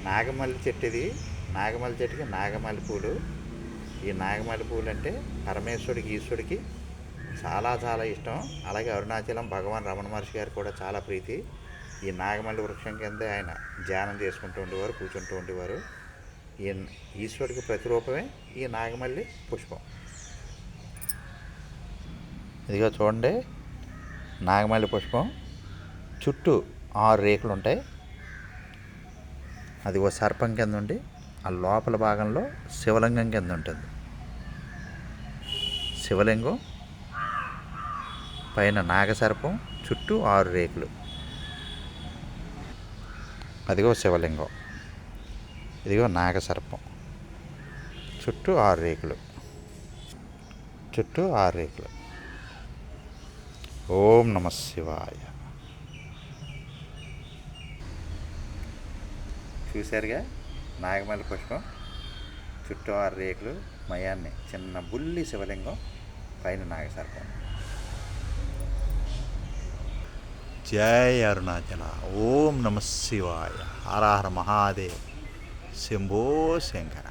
నాగమల్లి చెట్టు ఇది. నాగమల్లి చెట్టుకి నాగమల్లి పూలు. ఈ నాగమల్లి పూలు అంటే పరమేశ్వరుడికి, ఈశ్వరుడికి చాలా చాలా ఇష్టం. అలాగే అరుణాచలం భగవాన్ రమణ మహర్షి గారు కూడా చాలా ప్రీతి. ఈ నాగమల్లి వృక్షం కింద ఆయన ధ్యానం చేసుకుంటూ ఉండేవారు, కూర్చుంటూ ఉండేవారు. ఈ ఈశ్వరుడికి ప్రతిరూపమే ఈ నాగమల్లి పుష్పం. ఇదిగో చూడండి, నాగమల్లి పుష్పం చుట్టూ 6 రేకులు ఉంటాయి. అది ఓ సర్పం కింద ఉండి ఆ లోపల భాగంలో శివలింగం కింద ఉంటుంది. శివలింగం పైన నాగసర్పం, చుట్టూ 6 రేకులు. అదిగో శివలింగం, ఇదిగో నాగసర్పం, చుట్టూ 6 రేకులు, చుట్టూ 6 రేకులు. ఓం నమ శివాయ. చూశారుగా, నాగమల్లి పుష్పం చుట్టూ 6 రేకులు, మయాన్ని చిన్న బుల్లి శివలింగం, పైన నాగసర్పం. జై అరుణాచల. ఓం నమ శివాయ. హర హర మహాదేవ్. శంభో శంకర.